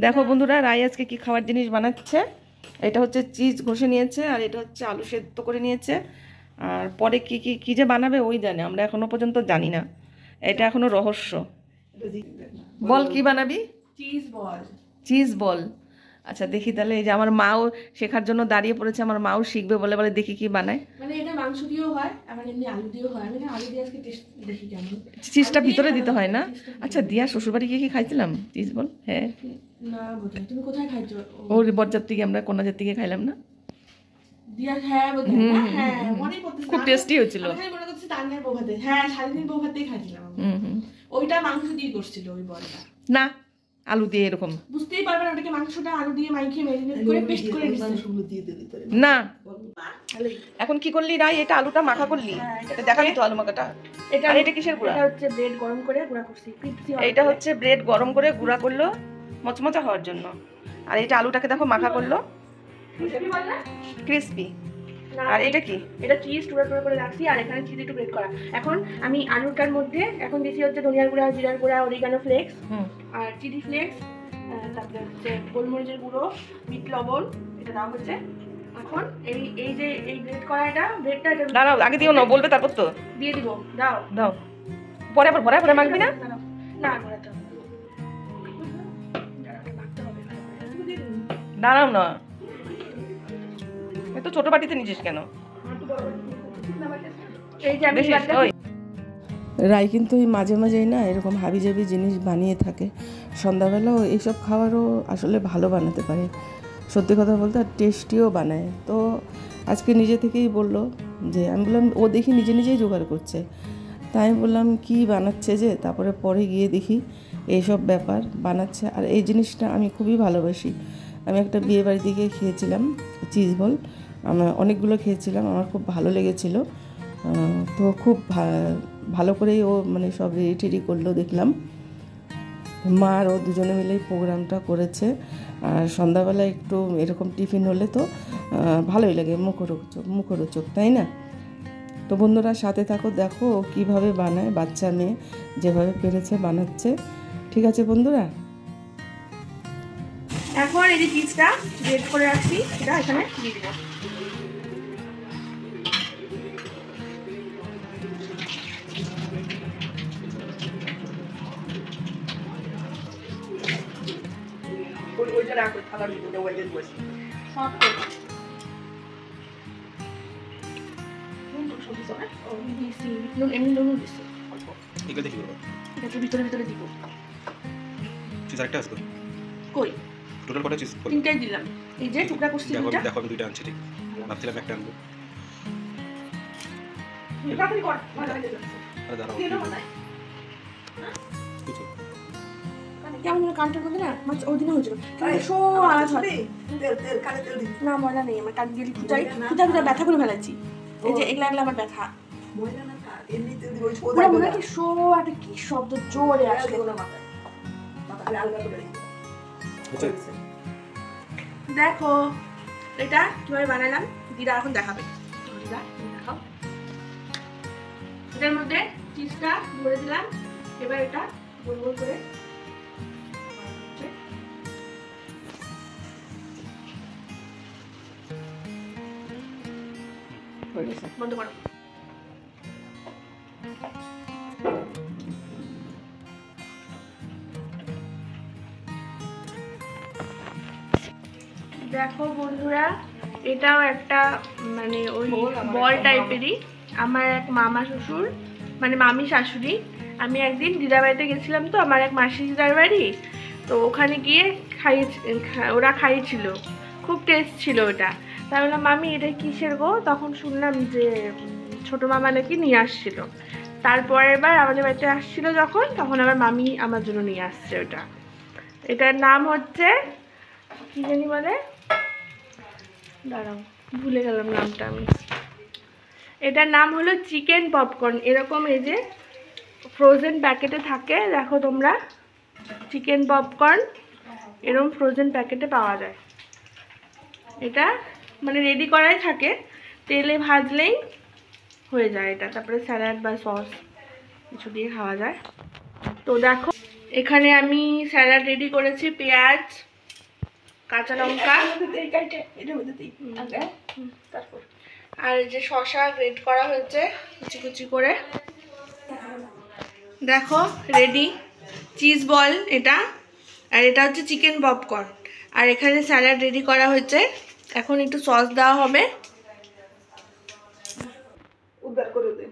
দেখো বন্ধুরা, রাই আজকে কি খাবার জিনিস বানাচ্ছে। এটা হচ্ছে চিজ ঘষে নিয়েছে, আর এটা হচ্ছে আলু সেদ্ধ করে নিয়েছে। আর পরে কি কি কি যে বানাবে ওই জানে, আমরা এখনো পর্যন্ত জানি না, এটা এখনো রহস্য। বল কি বানাবি? Cheese ball. Cheese ball. আচ্ছা দেখি তাহলে। এই যে আমার মাও শেখার জন্য দাঁড়িয়ে পড়েছে, আমার মাও শিখবে বলে বলে দেখি কি বানায়। মানে এটা মাংস দিয়েও হয়, আবার এমনি আলু দিয়েও হয়। আমি আলু দিয়ে আজকে টেস্ট দেখি কেমন। চিজটা ভিতরে দিতে হয় না? আচ্ছা, দিয়া শ্বশুরবাড়ি গিয়ে কি খাইছিলাম চিজ বল? হ্যাঁ না বোধহয়। তুমি কোথায় খাইছো? ওর বরযাত্রীকে, আমরা কন্যাযাত্রী থেকে খাইলাম না? দিয়া হ্যাঁ বোধহয়। হ্যাঁ মনে করতেছি, খুব টেস্টি হয়েছিল। আমি মনে করতেছি তানভীর বৌভাতে। হ্যাঁ শালিনীর বৌভাতেই খাইছিলাম। ওইটা মাংস দিয়ে করছিল ওই বলটা। না, আলু দিয়ে এরকম। বুঝতেই পারবেন ওটাকে মাংসটা আলু দিয়ে মাইখে ম্যারিনেট করে পেস্ট করে দিচ্ছে না। এখন কি করলি রাই? এটা আলুটা মাখা করলি? এটা দেখাবি তো আলু মাখাটা? এটা আর এটা কিসের গুঁড়া? এটা হচ্ছে ব্রেড গরম করে গুঁড়া করছি। এটা হচ্ছে ব্রেড গরম করে গুঁড়া করলো মচমচা হওয়ার জন্য। আর এটা আলুটাকে দেখো মাখা করলো ক্রিসপি। আর এটা কি? এটা চিজ টুকরা টুকরা করে রাখছি, আর এখানে চিজ একটু গ্রেট করা। এখন আমি আলুটার মধ্যে এখন দিছি হচ্ছে ধনিয়ার গুঁড়া, জিরার গুঁড়া, অরিগানো ফ্লেক্স, আর চিলি ফ্লেক্স, তারপরে হচ্ছে গোলমরিচের গুঁড়ো, বিট লবণ, এটা দাও হচ্ছে। এখন এই যে এই গ্রেট করা ব্রেডটা দাঁড়াও, আগে দিও না, বলবে তারপর তো দিয়ে দিব। দাও দাও, পরে আবার ভরায় ভরায় মাখবি না? না দাঁড়াও না, এত ছোট বাটিতে নিছিস কেন? রাই কিন্তু এই মাঝে মাঝেই না এরকম হাবিজাবি জিনিস বানিয়ে থাকে। সন্ধ্যাবেলাও এইসব খাবারও আসলে ভালো বানাতে পারে, সত্যি কথা বলতে, আর টেস্টিও বানায়। তো আজকে নিজে থেকেই বললো যে, আমি বললাম ও দেখি নিজে নিজেই জোগাড় করছে, তাই আমি বললাম কি বানাচ্ছে যে, তারপরে পরে গিয়ে দেখি এইসব ব্যাপার বানাচ্ছে। আর এই জিনিসটা আমি খুবই ভালোবাসি। আমি একটা বিয়ে বাড়ি দিকে খেয়েছিলাম চিজ বল, আমার অনেকগুলো খেয়েছিলাম, আমার খুব ভালো লেগেছিল। তো খুব ভালো করেই ও মানে সব রেডি টেডি করলো দেখলাম। মা আর ও দুজনে মিলেই প্রোগ্রামটা করেছে। আর সন্ধ্যাবেলা একটু এরকম টিফিন হলে তো ভালোই লাগে, মুখরোচক, তাই না? তো বন্ধুরা সাথে থাকো, দেখো ও কীভাবে বানায়, বাচ্চা মেয়ে যেভাবে পেরেছে বানাচ্ছে। ঠিক আছে বন্ধুরা, এখন এই যে চিজটা গ্রেট করে রাখছি এটা এখানে দিয়ে দিব। ভিতরে ভিতরে দিব। কই টোটাল কত চিজ? তিনটাই দিলাম। এই যে টুকরা করছি দুইটা। দেখো আমি দুইটা আনছি, ঠিক ভাবছিলাম একটা আনবো। তাড়াতাড়ি কর, ভালো হয়ে যাবে। আরে দাঁড়াও, কিছু কেমন কাউন্টার করবে না মাছ ওই দিনে হয়েছিল। শো আওয়াজ হয়। তেল কানে তেল দিই না, ময়লা নেই আমার, কান দিয়ে খুঁজাই ব্যথা করে ফেলাচ্ছি। এই যে এগুলা আমার ব্যথা। ময়লা না কান এমনি তেল দিব। ওরা মনে হয় শো একটা কি শব্দ জোরে আসে ওর মাথায়, মাথায় আলগা করে দিই। দেখো এটা কিভাবে বানালাম, দিদা এখন দেখাবে। দিদা দেখাও। এটার মধ্যে চিজটা ভরে দিলাম। এবার এটা গোল গোল করে বন্ধ করো। দেখো বন্ধুরা, এটাও একটা মানে ওই বল টাইপেরই। আমার এক মামা শ্বশুর মানে মামি শাশুড়ি, আমি একদিন দিদার বাড়িতে গেছিলাম, তো আমার এক মাসি দিদার বাড়ি, তো ওখানে গিয়ে ওরা খাইয়েছিল, খুব টেস্ট ছিল ওটা। তাই বললাম মামি এটা কিসের গো? তখন শুনলাম যে ছোটো মামা নাকি নিয়ে আসছিল। তারপরের বার আমাদের বাড়িতে আসছিল যখন, তখন আমার মামি আমার জন্য নিয়ে আসছে ওটা। এটার নাম হচ্ছে কি জানি বলে, দাঁড়াও ভুলে গেলাম নামটা আমি। এটার নাম হলো চিকেন পপকর্ন। এরকম এই যে ফ্রোজেন প্যাকেটে থাকে, দেখো তোমরা, চিকেন পপকর্ন এরকম ফ্রোজেন প্যাকেটে পাওয়া যায়। এটা মানে রেডি করাই থাকে, তেলে ভাজলেই হয়ে যায় এটা। তারপরে স্যালাড বা সস কিছু দিয়ে খাওয়া যায়। তো দেখো এখানে আমি স্যালাড রেডি করেছি, পেঁয়াজ, কাঁচা লঙ্কা আর এই যে শসা গ্রেট করা হয়েছে কুচি কুচি করে। দেখো রেডি চিজ বল এটা, আর এটা হচ্ছে চিকেন পপকর্ন, আর এখানে স্যালাড রেডি করা হয়েছে। এখন একটু সস দেওয়া হবে। উদ্ধার করে দে।